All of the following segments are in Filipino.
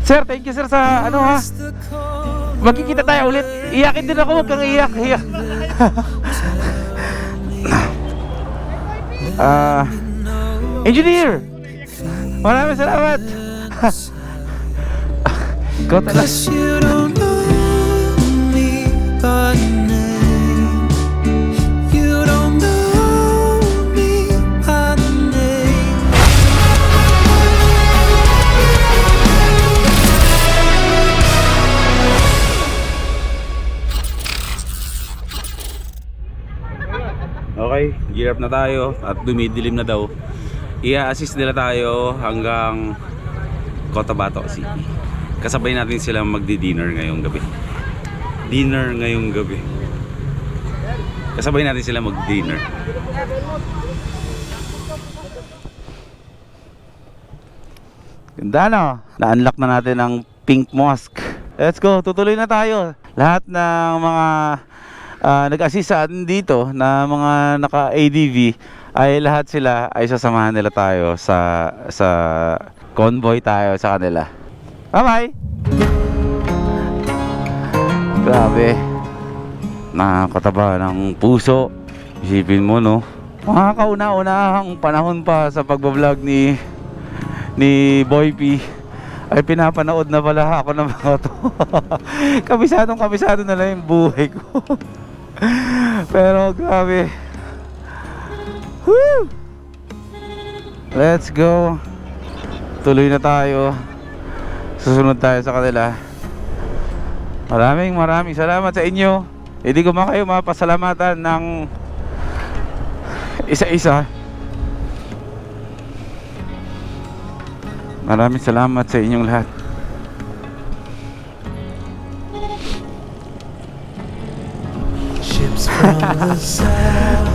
Sir, thank you sir sa ano ha. Magkikita tayo ulit. Iyakin din ako, huwag kang iyak. Engineer, maraming salamat. Ikaw talaga. Okay, gear up na tayo at dumidilim na daw. I-assist nila tayo hanggang Cotabato City. Kasabay natin sila magdi-dinner ngayong gabi. Kasabay natin sila mag-dinner. Ganda no? Na-unlock na natin ang Pink Mosque. Let's go, tutuloy na tayo. Lahat ng mga nag-assist sa atin dito na mga naka-ADV ay lahat sila ay sasamahan nila tayo sa convoy tayo sa kanila. Bye-bye! Grabe, nakakataba ng puso. Isipin mo no, mga kauna-unahang panahon pa sa pagbablog ni Boy P ay pinapanood na pala ako ng mga to. Kabisado na lang yung buhay ko. Pero grabe. Woo! Let's go. Tuloy na tayo. Susunod tayo sa kanila. Maraming salamat sa inyo. Hindi ko man kayo mapasalamatan ng isa-isa. Maraming salamat sa inyong lahat. Ships from the south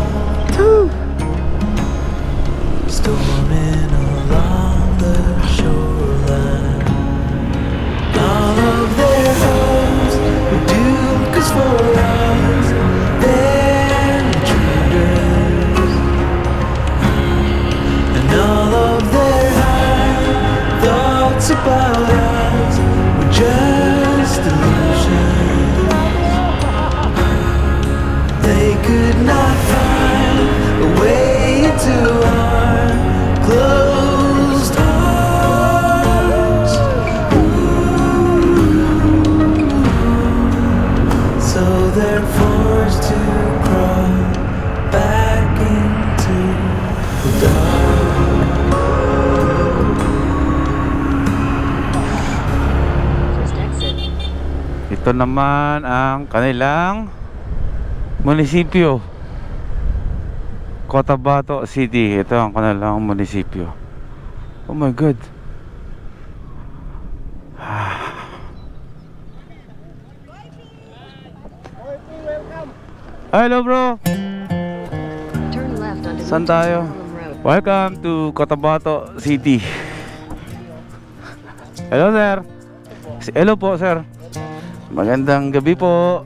storming along the shoreline. All of their hopes were doomed, 'cause for us they're intruders, and all of their high thoughts about us were just illusions. They could not find a way into our closed hearts. So they're forced to crawl back into the dark. Ito naman ang kanilang munisipyo, Cotabato City. Ito ang kanilang munisipyo. Oh my god. Hello bro. Saan tayo? Welcome to Cotabato City. Hello sir. Hello po sir. Magandang gabi po.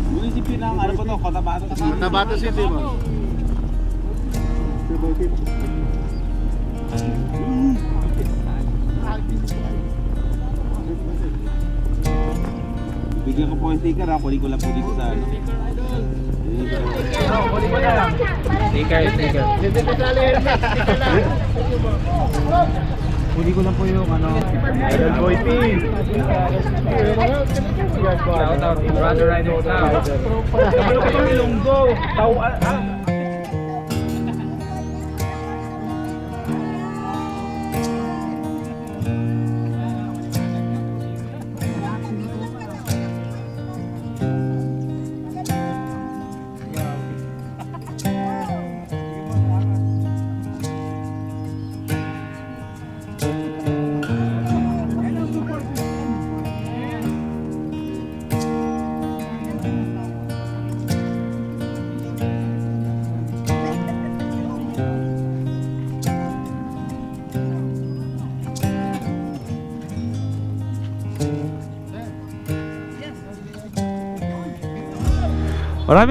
Munisipyo ng ano po to? Cotabato City mo. Bigyan ko po yung sticker ha. Kunin ko lang po dito sa ano. Kunin ko lang. Sticker. Kunin ko lang po yung ano. Idol Boy P. Shout out to Brother Riding Cloud. Ano ko yung Ilonggo?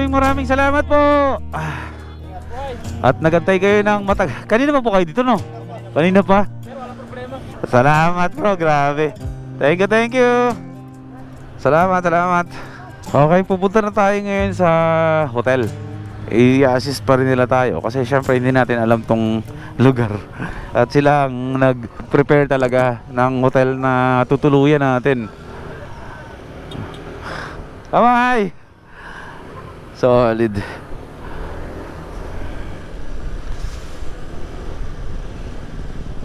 Maraming salamat po. At nagantay kayo ng kanina pa po kayo dito, no? Kanina pa? Salamat bro, grabe. Thank you. Salamat. Okay, pupunta na tayo ngayon sa hotel. I-assist pa rin nila tayo kasi syempre hindi natin alam tong lugar. At sila ang nag-prepare talaga ng hotel na tutuluyan natin. Kamay! Solid.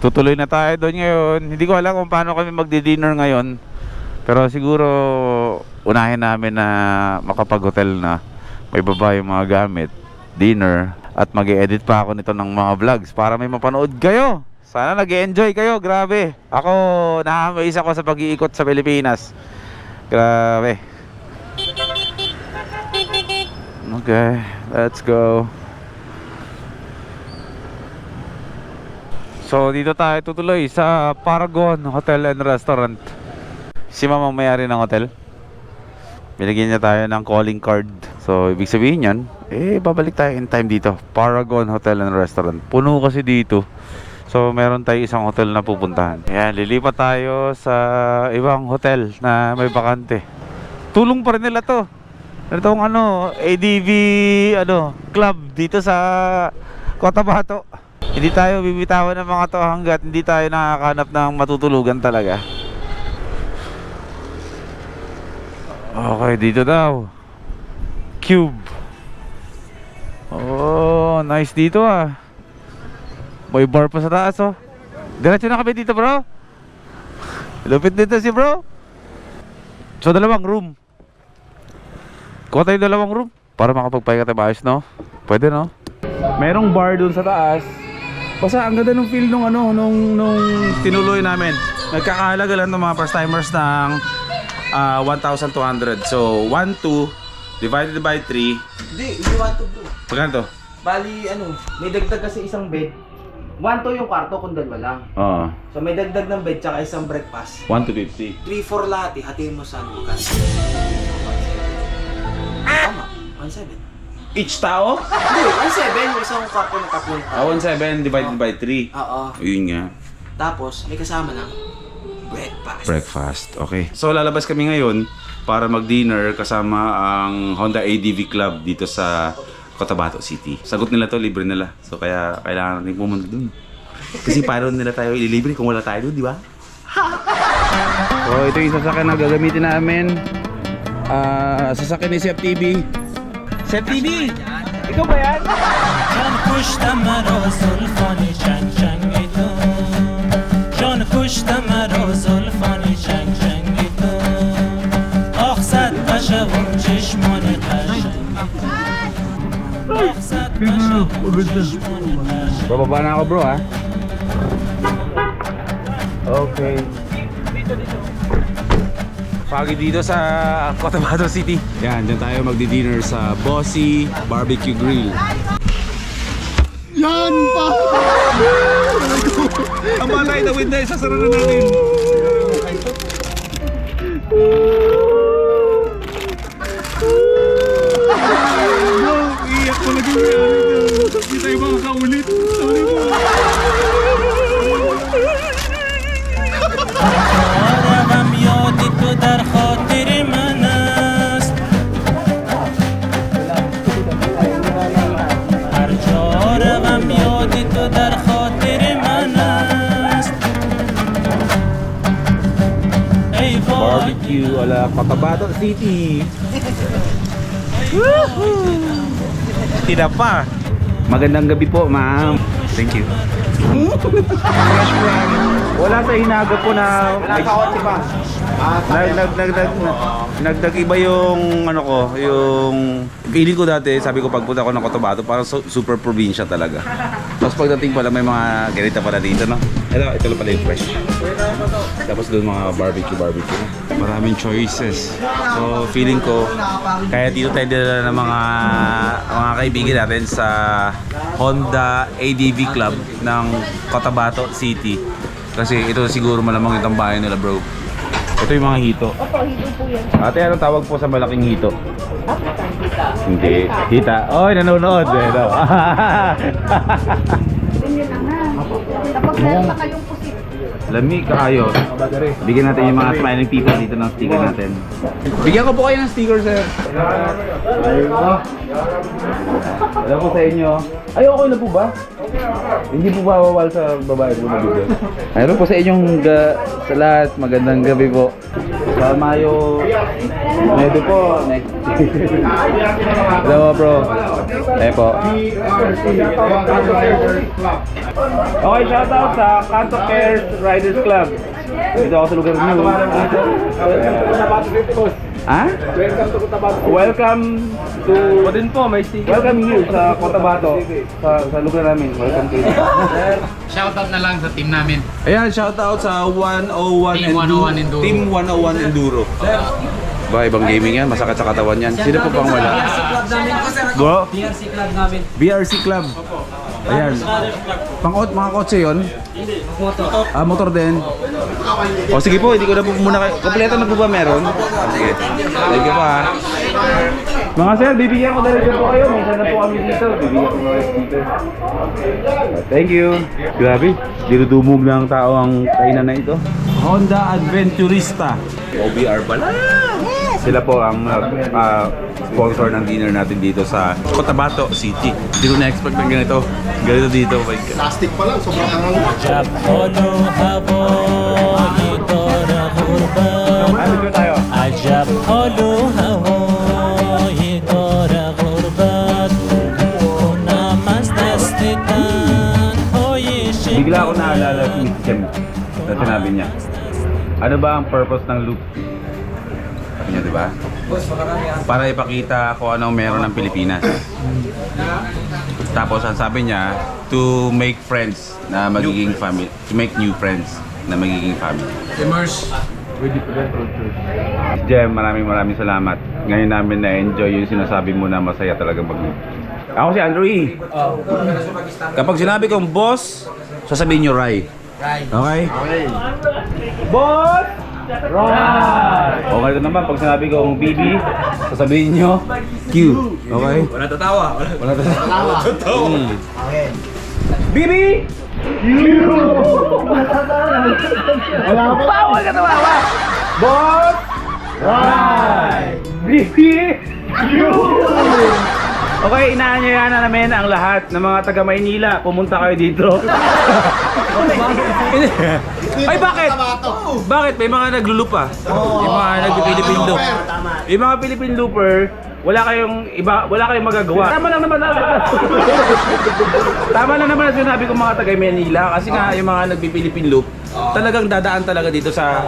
Tutuloy na tayo doon ngayon. Hindi ko alam kung paano kami magdi-dinner ngayon. Pero siguro unahin namin na makapag-hotel na. May baba yung mga gamit, dinner, at mag-e-edit pa ako nito ng mga vlogs para may mapanood kayo. Sana nag-e-enjoy kayo, grabe. Ako, nakamaze ako sa pag-iikot sa Pilipinas. Grabe. Okay, let's go. So, dito tayo tutuloy sa Paragon Hotel and Restaurant. Si mama may-ari ng hotel. Binigyan niya tayo ng calling card. So, ibig sabihin yan, babalik tayo in time dito. Paragon Hotel and Restaurant. Puno kasi dito. So, meron tayo isang hotel na pupuntahan. Ayan, lilipat tayo sa ibang hotel na may bakante. Tulong pa rin nila to. Itong ADV club dito sa Cotabato. Hindi tayo bibitawan ng mga to hanggat hindi tayo nakakahanap ng matutulugan talaga. Okay, dito daw. Cube. Oh, nice dito ah. May bar pa sa taas oh. Diretso na kami dito bro. Lupit dito si bro. So, 2 room. Kuha tayo 2 room para makapagpahinga tayo maayos, no? Pwede, no? Merong bar dun sa taas. Basta ang ganda ng feel nung tinuloy namin. Nagkakahalaga lang ng mga first timers ng 1,200. So 1,2 divided by 3. Hindi 1,2 bro. Pagkano to? Bali may dagdag kasi isang bed. 1,2 yung kwarto kung 2 lang. Oo. So may dagdag ng bed tsaka isang breakfast. 1,250. 3-4 lahat hatiin mo sa lukan. Tama, 1,700. Each tao? Hindi, 1,700 yung isang kwarto na 3 tao. 1,700 divided by 3. Oo. Yun nga. Tapos may kasama ng Breakfast. Okay. So lalabas kami ngayon para mag-dinner kasama ang Honda ADV Club dito sa Cotabato City. Sagot nila to, libre nila. So kaya kailangan natin pumunta dun. Kasi paano nila tayo ililibre kung wala tayo dun, di ba? So ito yung sasakyan na gagamitin namin. Sasakyan ni Chef TV. Chef TV! Ikaw ba yan? کشتم مرا زلفانی چنگ چنگ تو آخ صد قشق و چشمان قشنگ آخ صد قشق و چشمان قشنگ Bababa na ako bro ha. Okay. Pagi dito sa Cotabato City. Yan, dyan tayo magdi-dinner sa Bossy Barbecue Grill. Yan pa! Ang balay na window, sasara na natin. Iyak ko lagi yung hindi tayo makakaulit. Sorry mo. غم یاد تو در خاطر من است هر جا غم یاد تو در خاطر من است ای وای Barbecue ala Cotabato City. Tidak pa. Magandang gabi po, ma'am. Thank you. Wala sa hinaga po na nagdag-iba yung yung feeling ko dati, sabi ko pagpunta ko ng Cotabato parang super probinsya talaga. Tapos pagdating pala may mga ganito pala dito, no? Ito lang pala yung fresh. Tapos doon mga barbecue. Maraming choices. So feeling ko kaya dito tayo dala ng mga kaibigan natin sa Honda ADV Club ng Cotabato City. Kasi ito siguro malamang yung tambayan nila bro. Ito yung mga hito. Opo, hito po yan. Ate, anong tawag po sa malaking hito? African kita. Hindi. Hita. Oy, nanonood. Eh, no? Ganyan lang ha. Tapos meron pa kayong pusit. Lami, kaayos. Bigyan natin yung mga smiling people dito ng sticker natin. Bigyan ko po kayo ng sticker, sir. Alam po sa inyo. Ay, okay na po ba? Hindi po ba bawal sa babae po na bigyan? Ayun po sa inyong sa lahat. Magandang gabi po. Sa Mayo Medo po. Next. Hello bro. Eh po. Okay, shoutout sa Kanto Cares Riders Club. Dito ako sa lugar niyo. Ha? Welcome to din po, may sticker. Welcome here sa Cotabato. Sa lugar namin. Welcome to. Shoutout na lang sa team namin. Ayan, shoutout sa 101 Team 101 Enduro. Team 101 Enduro. Ba, ibang gaming yan. Masakit sa katawan yan. Sino po bang wala? Bro? BRC Club namin. BRC Club. Ayan. Mga kotse yun? Moto. Ah, motor din. O sige po, hindi ko na po muna kayo. Kompleto na po ba meron? Sige. Thank you pa. Mga sir, bibigyan ko na rin po kayo. Minsan na po kami dito. Bibigyan ko na rin dito. Thank you. Grabe. Dinudumog ng tao ang kainan na ito. Honda Adventurista. OBR pala. Sila po ang sponsor ng dinner natin dito sa Cotabato City. Hindi ko na-expect ng ganito. Ganito dito. Oh my God. Plastic pa lang, sobrang angang. جب هلو هوای دار غربت Ano tayo? عجب هلو هوای دار غربت کنم از دست تنهای Bigla ako naalala si Miss Jem na sinabi niya. Ano ba ang purpose ng loop? Sabi niya, di ba? Para ipakita kung anong meron ng Pilipinas. Tapos ang sabi niya, to make friends na magiging family, to make new friends na magiging family. Immerse. Jem, maraming salamat. Ngayon namin na-enjoy yung sinasabi mo na masaya talagang mag-loop. Ako si Andrew E. Kapag sinabi kong boss, sasabihin nyo Rai. Okay? Boss! Rai! O ganito naman, pag sinabi kong BB, sasabihin nyo Q. Okay? Wala tatawa. Wala tatawa. Okay. BB! Q! Wala pa. Bawal ka tawawa! Boss! Rai! BB! Q! Okay, inaanyayahan na namin ang lahat ng mga taga Maynila. Pumunta kayo dito. Ay, bakit? Bakit? May mga naglulupa. May mga nag-Philippine loop. Yung mga Philippine looper, wala kayong magagawa. Tama lang naman Tama lang naman ang sinabi ko mga taga Maynila kasi nga yung mga nag-Philippine loop, talagang dadaan talaga dito sa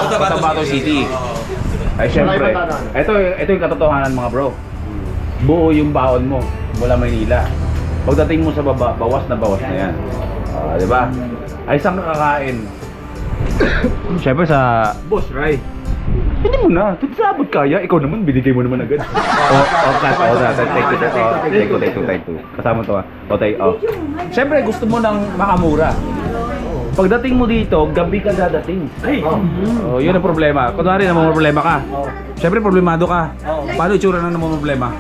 Cotabato City. Ay, syempre. Ito yung katotohanan mga bro. Buo yung baon mo mula Maynila. Pagdating mo sa baba, bawas na yan. Di ba? Ay, saan ka kakain? Siyempre sa Boss Rai. Hindi mo na. Sabot kaya. Ikaw naman, binigay mo naman agad. Take two. Kasama to Siyempre, gusto mo ng makamura. Pagdating mo dito, gabi ka dadating. Yun ang problema. Kunwari naman problema ka. Siyempre, problemado ka. Paano itsura na naman problema?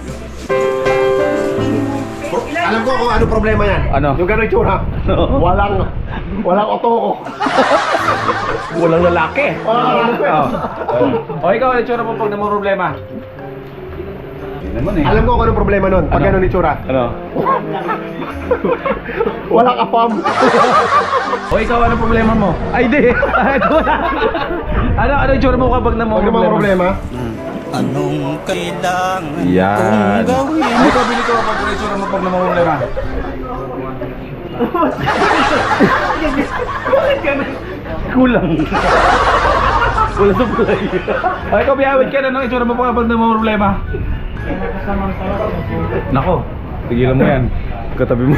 Alam ko kung ano problema yan. Ano? Yung gano'y tsura. Walang otoko. Walang lalaki. O ikaw, ano itsura mo pag naman problema? Yun naman eh. Alam ko kung anong problema nun. Pag Ano? gano'n itsura. Ano? Walang apam. O ikaw, ano problema mo? Ay, di! ano itsura mo kapag naman Pag naman problema. Anong kailangan Yan. kong gawin? Ay, ikaw, bili ko kapag ano itsura mo pag naman problema. Kulang. Kulang sa bulay. Ay, ikaw, biyawit ka na ng itsura mo kapag naman problema. Nako, tigilan mo yan. Katabi mo.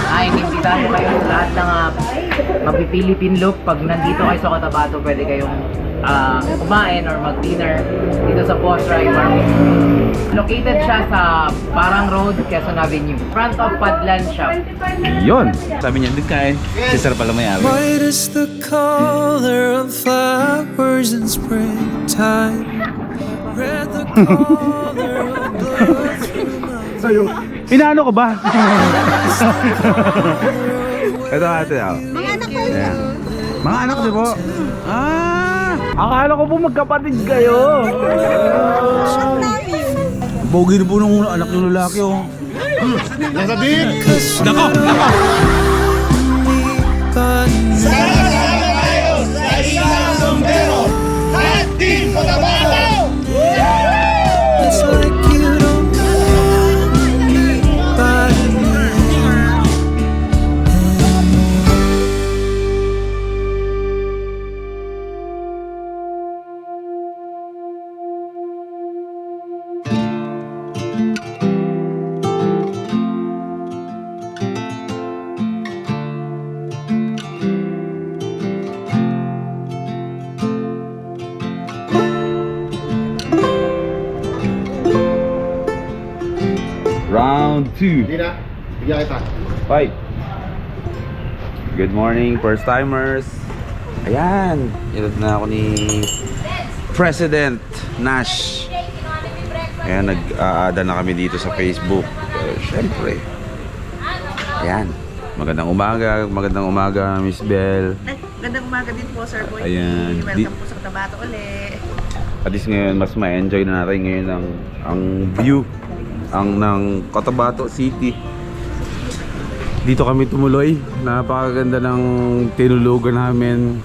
Ay, imbitahan ko kayo lahat ng mag-Philippine loop. Pag nandito kayo sa Cotabato, pwede kayong kumain or mag-dinner dito sa Boss Ride Barbecue. Located siya sa Parang Road, Quezon Avenue. Front of Padlan Shop. Yun! Sabi niya, doon kain. Si Sir pala may-ari. White is the color of flowers in springtime. Red the color of blood through my Inaano ko ba? Ito ate, Mga anak ko Ayan. Mga anak di po? Ah! Akala ko po magkapatid kayo. Bogi na po nung anak ng lalaki, oh. Nasabihin! Nako! It's like you don't know me by name. Round 2. Hindi na. Bigyan kita. Fight. Good morning, first timers. Ayan, inod na ako ni President Nash. Ayan, nag-aada na kami dito sa Facebook. Siyempre. Ayan. Magandang umaga, Miss Bell. Gandang umaga din po, Sir Boy. Ayan. Welcome po sa Cotabato uli. At least ngayon, mas ma-enjoy na natin ngayon ang view ng Cotabato City. Dito kami tumuloy. Napakaganda ng tinulugan namin.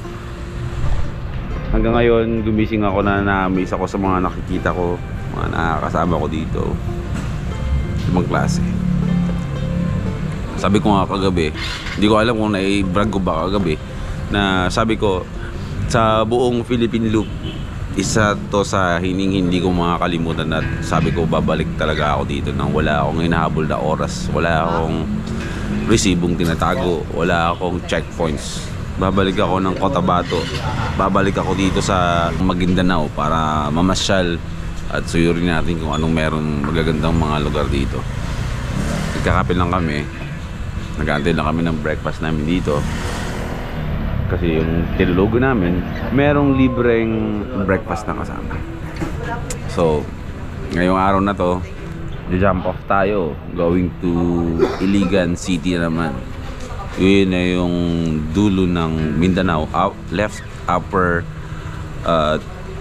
Hanggang ngayon, gumising ako na na-amaze ako sa mga nakikita ko, mga nakakasama ko dito. Ibang klase. Sabi ko nga kagabi, hindi ko alam kung nai-brag ko ba kagabi, na sabi ko, sa buong Philippine Loop, isa to sa hindi ko makakalimutan, at sabi ko babalik talaga ako dito nang wala akong hinahabol na oras, wala akong resibong tinatago, wala akong checkpoints. Babalik ako ng Cotabato, babalik ako dito sa Maguindanao para mamasyal at suyurin natin kung anong meron magagandang mga lugar dito. Nagkakape lang kami, nag-aantay lang kami ng breakfast namin dito. Kasi yung tinulugo namin, merong libreng breakfast na kasama. So, ngayong araw na to, jump off tayo, going to Iligan City naman. Yun na yung dulo ng Mindanao, left upper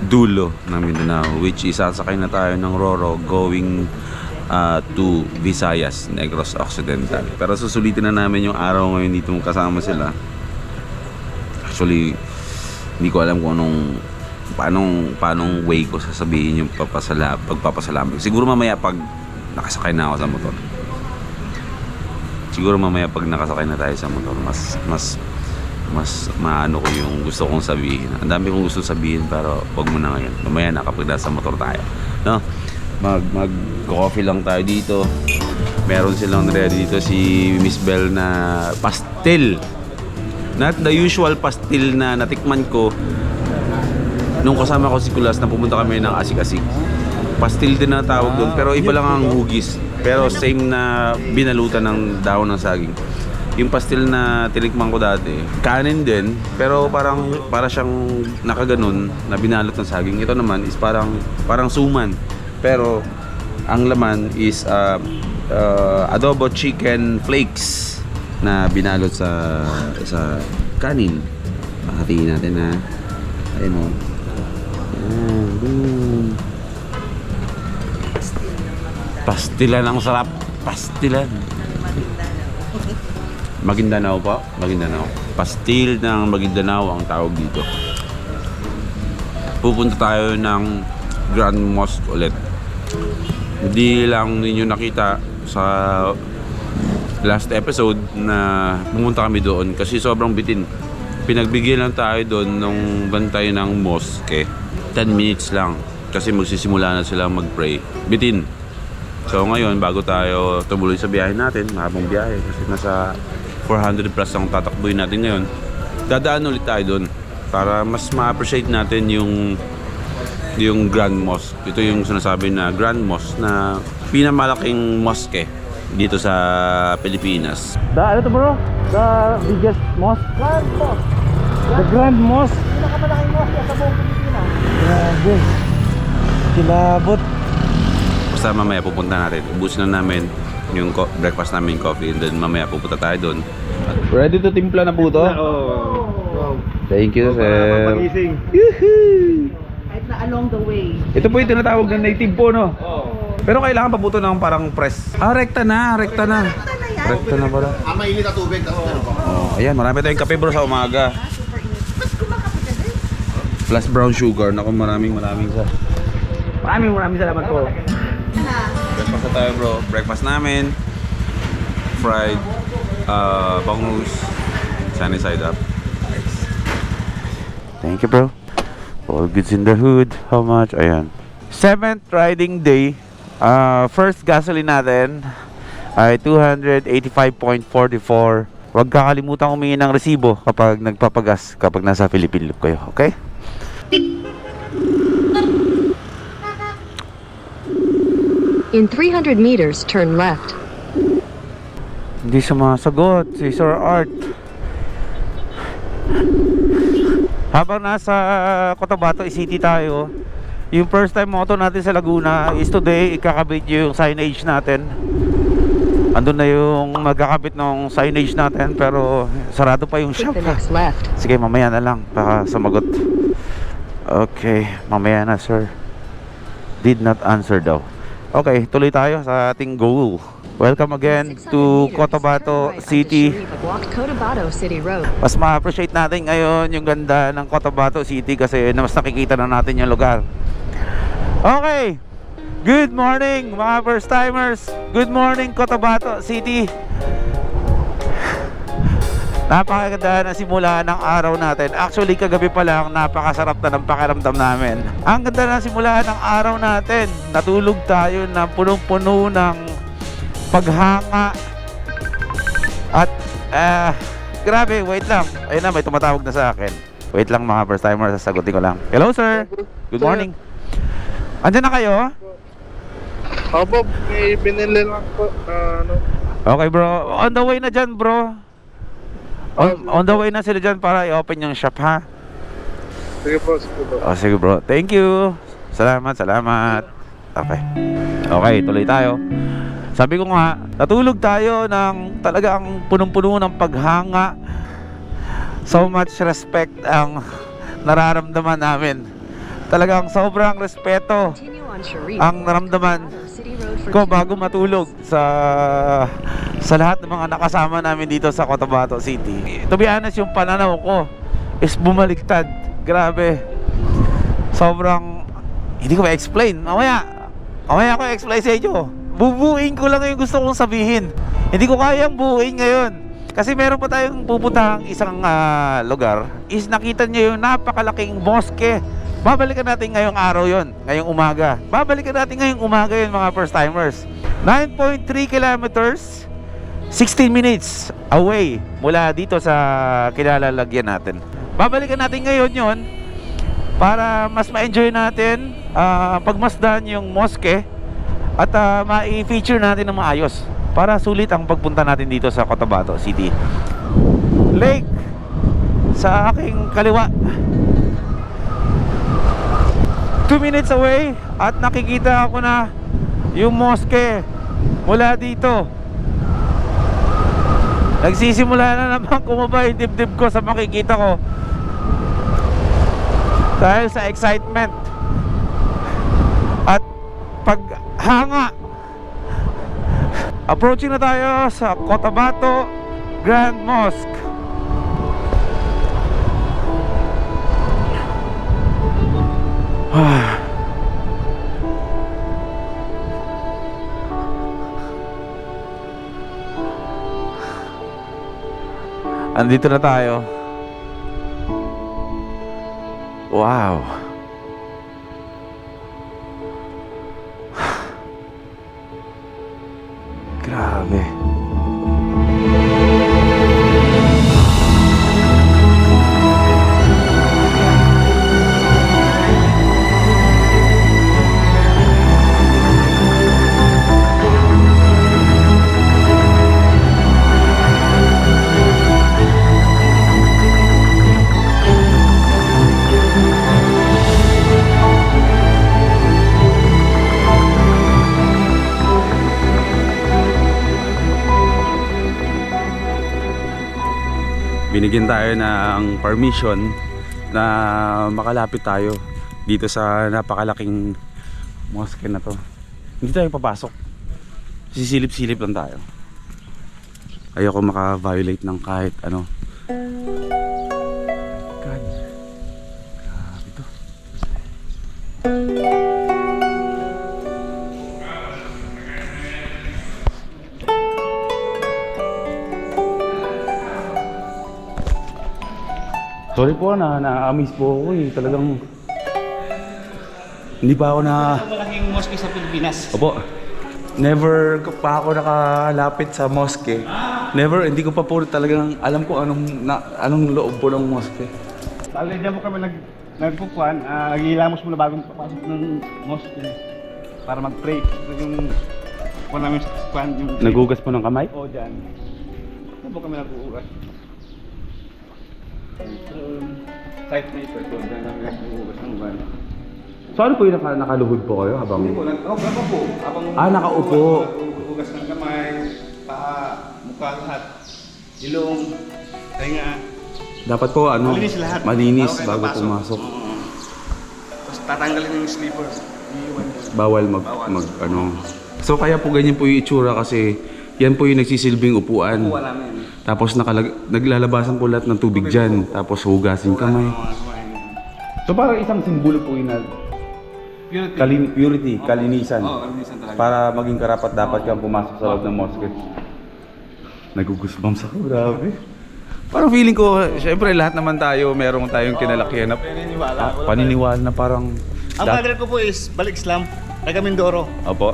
dulo ng Mindanao, which is sasakay na tayo ng Roro going to Visayas, Negros Occidental. Pero susulitin na namin yung araw ngayon dito kasama sila. Actually, hindi ko alam kung paanong way ko sasabihin yung pagpapasalamat. Siguro mamaya pag nakasakay na ako sa motor. Siguro mamaya pag nakasakay na tayo sa motor, mas maano ko yung gusto kong sabihin. Ang dami kong gusto sabihin pero wag mo na ngayon. Mamaya na kapag nasa motor tayo. No? Mag-coffee lang tayo dito. Meron silang ready dito si Miss Bell na pastel. Not the usual pastil na natikman ko nung kasama ko si Kulas na pumunta kami ng Asik-Asik. Pastil din na tawag doon, pero iba lang ang hugis. Pero same na binalutan ng dahon ng saging. Yung pastil na tinikman ko dati, kanin din, pero para siyang nakaganon na binalot ng saging. Ito naman is parang suman. Pero ang laman is adobo chicken flakes na binalot sa kanin. Hatiin natin na. Ayun o. Pastilan ang sarap. Pastilan. Maguindanao po. Maguindanao. Pastil ng Maguindanao ang tawag dito. Pupunta tayo ng Grand Mosque ulit. Hindi lang ninyo nakita sa last episode na pumunta kami doon kasi sobrang bitin. Pinagbigyan lang tayo doon nung bantay ng mosque. 10 minutes lang kasi magsisimula na sila mag-pray. Bitin. So ngayon, bago tayo tumuloy sa biyahe natin, mahabang biyahe kasi nasa 400 plus ang tatakbuhin natin ngayon, dadaan ulit tayo doon para mas ma-appreciate natin yung Grand Mosque. Ito yung sinasabi na Grand Mosque na pinamalaking mosque dito sa Pilipinas. Ano to bro? The biggest mosque? Grand Mosque. The Grand Mosque. Pinakamalaking mosque sa buong Pilipinas. Grabe. Kilabot. Basta mamaya pupunta natin. Ubusin na namin yung breakfast namin, coffee, and then mamaya pupunta tayo doon. Ready to timpla na po to? Thank you, sir. Pagising. Kahit na along the way. Ito po yung tinatawag na native po, no? Pero kailangan pa po ito ng parang press. Rekta na. Rekta na pala. Mainit na tubig. Oh, ayan, marami tayong kape bro sa umaga. Super init. Mas kumakape ka din. Plus brown sugar. Naku, maraming sa. Maraming salamat po. Breakfast na tayo bro. Breakfast namin. Fried bangus. Sunny side up. Thank you, bro. All goods in the hood. How much? Ayan. 7th riding day. First gasoline natin ay 285.44. Huwag kakalimutan humingi ng resibo kapag nagpapagas kapag nasa Philippine Loop kayo. Okay? In 300 meters, turn left. Hindi sumasagot si Sir Art. Habang nasa Cotabato City tayo, yung first time moto natin sa Laguna is today, ikakabit yung signage natin. Andun na yung magkakabit ng signage natin pero sarado pa yung Take shop. the next left. Sige, mamaya na lang baka sumagot. Okay, mamaya na sir. Did not answer daw. Okay, tuloy tayo sa ating goal. Welcome again 600 to meters, Cotabato turn right onto City. Sharif Walk Cotabato City Road. Mas ma-appreciate natin ngayon yung ganda ng Cotabato City kasi mas nakikita na natin yung lugar. Okay, good morning mga first timers. Good morning Cotabato City. Napakaganda na simula ng araw natin. Actually kagabi pa lang napakasarap na ng pakiramdam namin. Ang ganda na simula ng araw natin. Natulog tayo na punong-puno ng paghanga. At grabe, wait lang. Ayun na, may tumatawag na sa akin. Wait lang mga first timers, sasagutin ko lang. Hello sir, good morning. Andiyan na kayo? Opo, may binili lang po. Okay bro, on the way na dyan bro. On the way na sila dyan para i-open yung shop ha. Sige po, sige po. Oh, sige bro, thank you. Salamat. Okay. Okay, tuloy tayo. Sabi ko nga, natulog tayo ng talagang punong-puno ng paghanga. So much respect ang nararamdaman namin. Talagang sobrang respeto Continue on Sharif ang Walk naramdaman Cotabato City Road for ko 2 bago matulog sa lahat ng mga nakasama namin dito sa Cotabato City. To be honest, yung pananaw ko is bumaliktad. Grabe. Sobrang hindi ko ma-explain. Mamaya ko explain sa inyo. Bubuuin ko lang yung gusto kong sabihin. Hindi ko kayang buuin ngayon. Kasi meron pa tayong pupuntahang isang lugar. Is nakita niyo yung napakalaking mosque. Babalikan natin ngayong araw yon, ngayong umaga. Babalikan natin ngayong umaga yun mga first timers. 9.3 kilometers, 16 minutes away mula dito sa kinalalagyan natin. Babalikan natin ngayon yon para mas ma-enjoy natin pagmasdan yung mosque at ma-feature natin ng maayos para sulit ang pagpunta natin dito sa Cotabato City. Lake sa aking kaliwa, 2 minutes away at nakikita ako na yung mosque mula dito. Nagsisimula na naman kumaba yung dibdib ko sa makikita ko dahil sa excitement at paghanga. Approaching na tayo sa Cotabato Grand Mosque. Andito na tayo. Wow. Grabe. binigyan tayo ng permission na makalapit tayo dito sa napakalaking mosque na to. Hindi tayo papasok, sisilip-silip lang tayo. Ayoko maka-violate ng kahit ano. God, grabe to. Sorry po na-amaze po ako eh. Talagang hindi pa ako Malaking mosque sa Pilipinas. Opo. Never pa ako nakalapit sa mosque. Never, hindi ko pa po talagang alam ko anong loob po ng mosque. Bali, diyan po kami nagpupuan. Naghihilamos muna bagong papasok ng mosque para mag-pray. Ito yung po namin sa puan. Nagugas po ng kamay? Oo, dyan. Ito po kami nag-uugas. Site na ito. Ito, dyan namin nag-uugas ng buwan. So ano po yung nakaluhod po kayo habang... Hindi po, nakaupo. Nakaupo. Ugas ng kamay, paa, mukha, lahat. Ilong, tenga. Dapat po Malinis lahat. malinis Bago kayo bago papasok. pumasok. Tapos tatanggalin yung slipper. Iiwan yun. Bawal mag ano. So kaya po ganyan po yung itsura kasi yan po yung nagsisilbing upuan. Upuan namin. Tapos naglalabasan po lahat ng tubig dyan. Tapos hugasin kamay. So parang isang simbolo po yun na purity, kalinisan. Oo, kalinisan talaga. Para maging karapat dapat kang pumasok sa loob ng mosque. Nagugusbams ako, grabe. Parang feeling ko, syempre lahat naman tayo, meron tayong kinalakihan na paniniwala na parang... Ang father ko po is Balik Islam, taga Mindoro. Opo.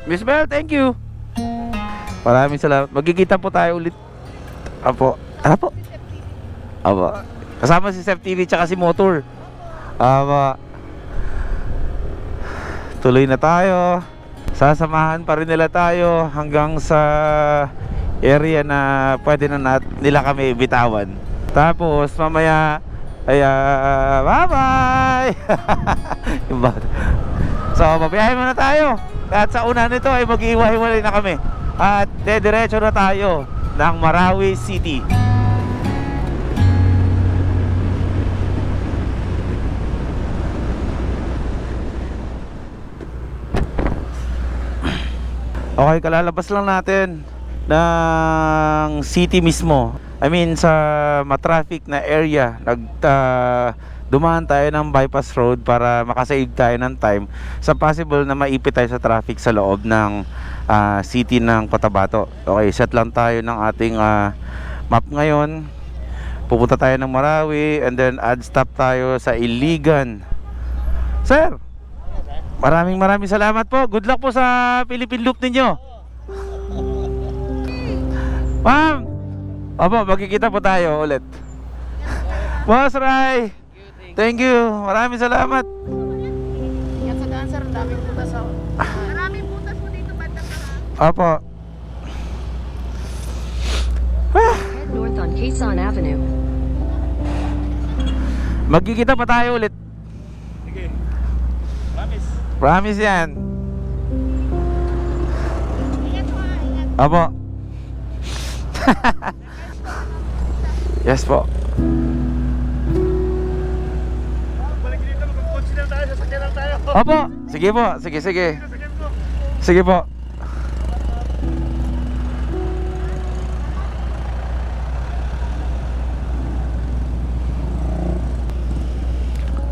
Miss Bell, thank you. Maraming salamat. Magkikita po tayo ulit. Apo. Ano po? Apo. Kasama si Sef TV tsaka si Motor. Apo. Tuloy na tayo. Sasamahan pa rin nila tayo hanggang sa area na pwede na nila kami bitawan. Tapos mamaya ay bye-bye. So, mabiyahe muna tayo. At sa una nito ay mag-iiwa-hiwalay na kami. At diretso na tayo ng Marawi City. Okay, kalalabas lang natin ng city mismo. I mean sa matraffic na area. Dumaan tayo ng bypass road para makasave tayo ng time sa possible na maipit tayo sa traffic sa loob ng city ng Cotabato. Okay, set lang tayo ng ating map ngayon. Pupunta tayo ng Marawi and then add stop tayo sa Iligan. Sir, maraming salamat po. Good luck po sa Philippine Loop ninyo. Ma'am, opo, magkikita po tayo ulit. Boss Ray, thank you. Maraming salamat. Yan sa dancer, daming butas ako. Maraming butas mo dito, banda ka. Opo. Head north on Quezon Avenue. Magkikita pa tayo ulit. Sige. Promise. Promise yan. Ingat mo, ingat. Opo. Yes po. Balik dito, mag-consider tayo, sasakyan lang tayo. Opo. Sige po. Sige. Sige po.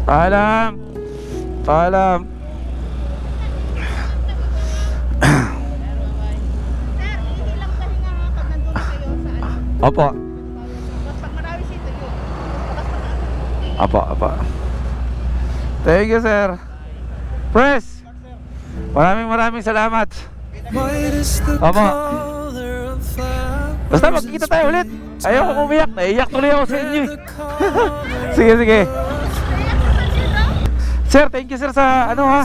Paalam. Paalam. Sir, hindi lang pahinga ha pag nandun kayo sa ano. Opo. Tapos pag marami sito yun. Tapos pag Apa. Thank you, sir. Press. Maraming salamat. Apa. Basta magkikita tayo ulit. Ayoko umiyak. Naiyak tuloy ako sa inyo. Sige. Sir, thank you sir sa ano ha.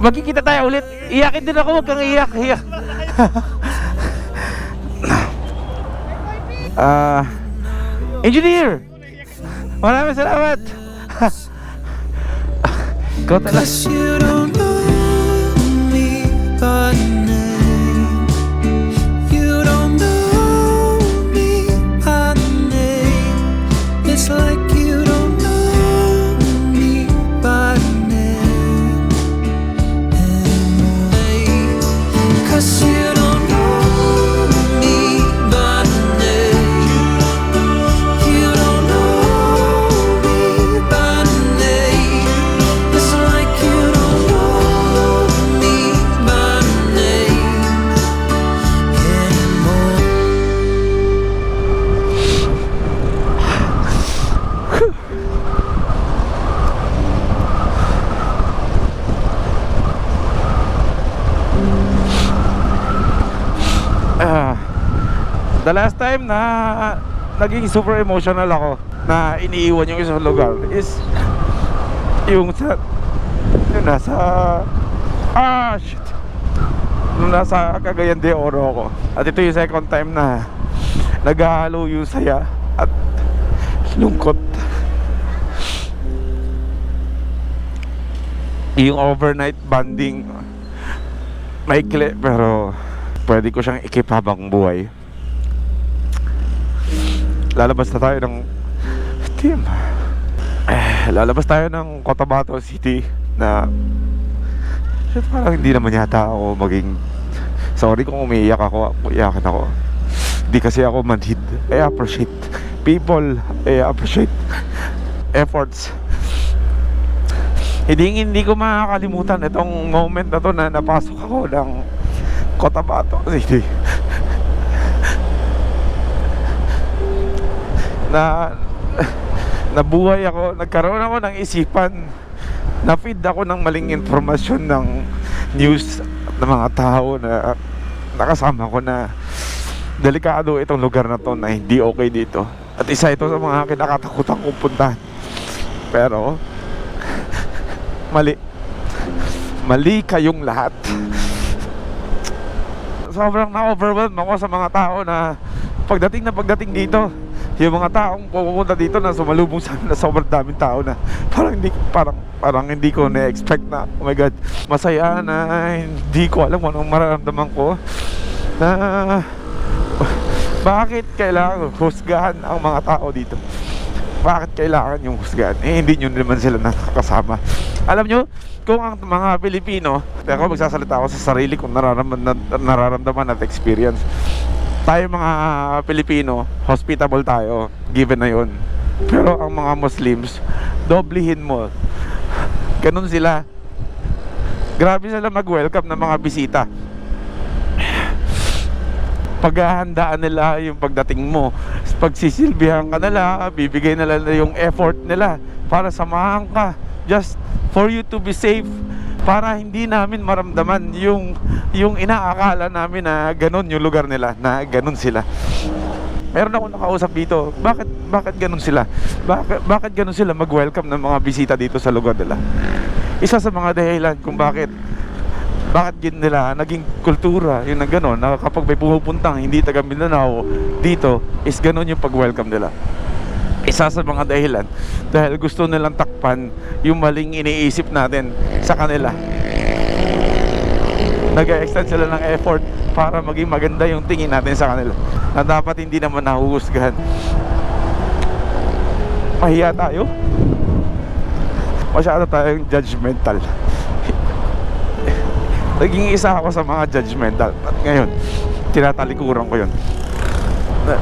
Magkikita tayo ulit. Iyakin din ako, wag kang iyak. Engineer! Maraming salamat! Ikaw talaga. Cause you don't know me by name. You don't know me by name. It's like you don't know me by name anymore. Cause you don't know me by name. You don't know me by name. It's like you don't know me by name anymore. The last time na naging super emotional ako na iniiwan yung isang lugar is yung sa yung nasa shit nung nasa Cagayan de Oro ako. At ito yung second time na naghahalo yung saya at lungkot. Yung overnight banding maikli pero pwede ko siyang ikip habang buhay. Lalabas na tayo ng team. Lalabas tayo ng Cotabato City na shit, parang hindi naman yata ako maging sorry kung umiiyak ako, iyakin ako. Hindi kasi ako manhid. I appreciate people, I appreciate efforts. Hindi ko makakalimutan itong moment na to na napasok ako ng Cotabato City. Nabuhay ako, nagkaroon ako ng isipan, na-feed ako ng maling informasyon ng news ng mga tao na nakasama ko na delikado itong lugar na to, na hindi okay dito. At isa ito sa mga kinakatakutan kong puntahan. Pero mali kayong lahat. Sobrang na-overwhelm ako sa mga tao na pagdating dito, yung mga taong pupunta dito na sumalubong sa amin na sobrang daming tao na parang hindi ko na-expect na oh my god, masaya na hindi ko alam kung anong mararamdaman ko na bakit kailangan husgahan ang mga tao dito. Bakit kailangan yung husgahan? Hindi nyo naman sila nakakasama. Alam nyo, kung ang mga Pilipino, ako magsasalita ako sa sarili kong nararamdaman at experience. Tayo mga Pilipino, hospitable tayo, given na yun. Pero ang mga Muslims, doblihin mo. Ganun sila. Grabe sila mag-welcome ng mga bisita. Paghahandaan nila yung pagdating mo, pagsisilbihan ka nila, bibigay nila yung effort nila para samahan ka, just for you to be safe, para hindi namin maramdaman yung inaakala namin na ganun yung lugar nila, na ganun sila. Meron ako nakausap dito, bakit ganun sila? Bakit ganun sila mag-welcome ng mga bisita dito sa lugar nila? Isa sa mga dahilan kung bakit nila naging kultura yung na gano'n, na kapag may pumupuntang hindi taga Mindanao dito, is gano'n yung pag-welcome nila. Isa sa mga dahilan dahil gusto nilang takpan yung maling iniisip natin sa kanila. Nag-extend sila ng effort para maging maganda yung tingin natin sa kanila, na dapat hindi naman nahuhusgahan. Mahiya tayo, masyado tayong judgmental. Naging isa ako sa mga judgmental, at ngayon tinatalikuran ko yun.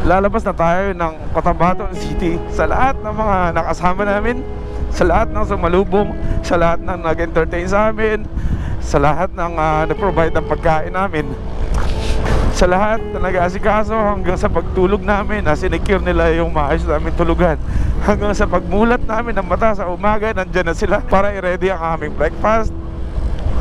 Lalabas na tayo ng Cotabato City. Sa lahat ng mga nakasama namin, sa lahat ng sumalubong, sa lahat ng nag-entertain sa amin, sa lahat ng nag-provide ng pagkain namin, sa lahat na nag-aasikaso hanggang sa pagtulog namin, na sinecure nila yung maayos namin tulugan, hanggang sa pagmulat namin ng mata sa umaga, nandyan na sila para i-ready ang aming breakfast.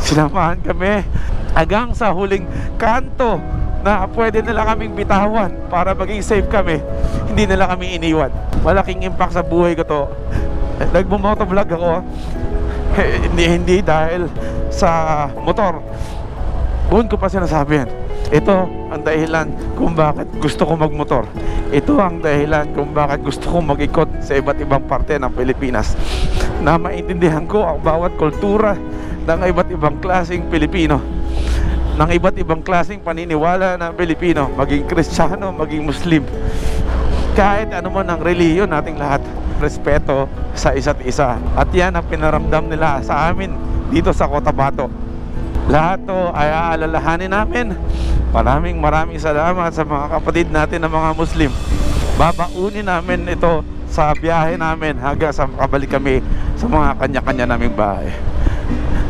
Sinamahan kami hanggang sa huling kanto na pwede nila kaming bitawan para maging safe kami. Hindi nila kami iniwan. Malaking impact sa buhay ko to. Nagmo-motovlog ako. Hindi dahil sa motor. Buon ko pa sinasabi yan. Ito ang dahilan kung bakit gusto ko magmotor. Ito ang dahilan kung bakit gusto ko mag-ikot sa iba't ibang parte ng Pilipinas, na maintindihan ko ang bawat kultura ng iba't ibang klaseng Pilipino, ng iba't ibang klaseng paniniwala ng Pilipino, maging Kristiyano, maging Muslim, kahit ano man ang relihiyon nating lahat. Respeto sa isa't isa, at yan ang pinaramdam nila sa amin dito sa Cotabato. Lahat to ay aalalahanin namin. Maraming salamat sa mga kapatid natin na mga Muslim. Babaunin namin ito sa biyahe namin hanggang sa makabalik kami sa mga kanya-kanya naming bahay.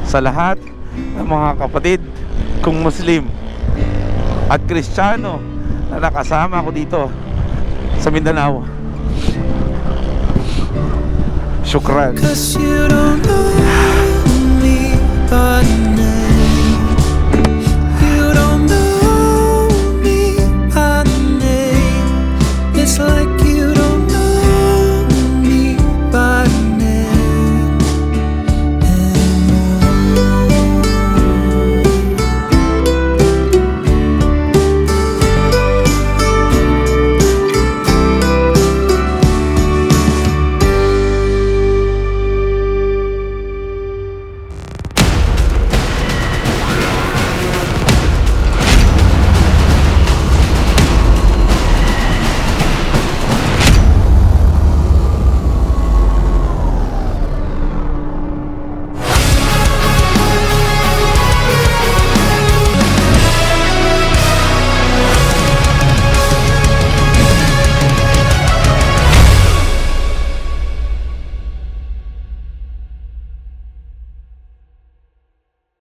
Sa lahat ng mga kapatid kong Muslim at Kristiyano na nakasama ko dito sa Mindanao, shukran. 'Cause you don't know me, but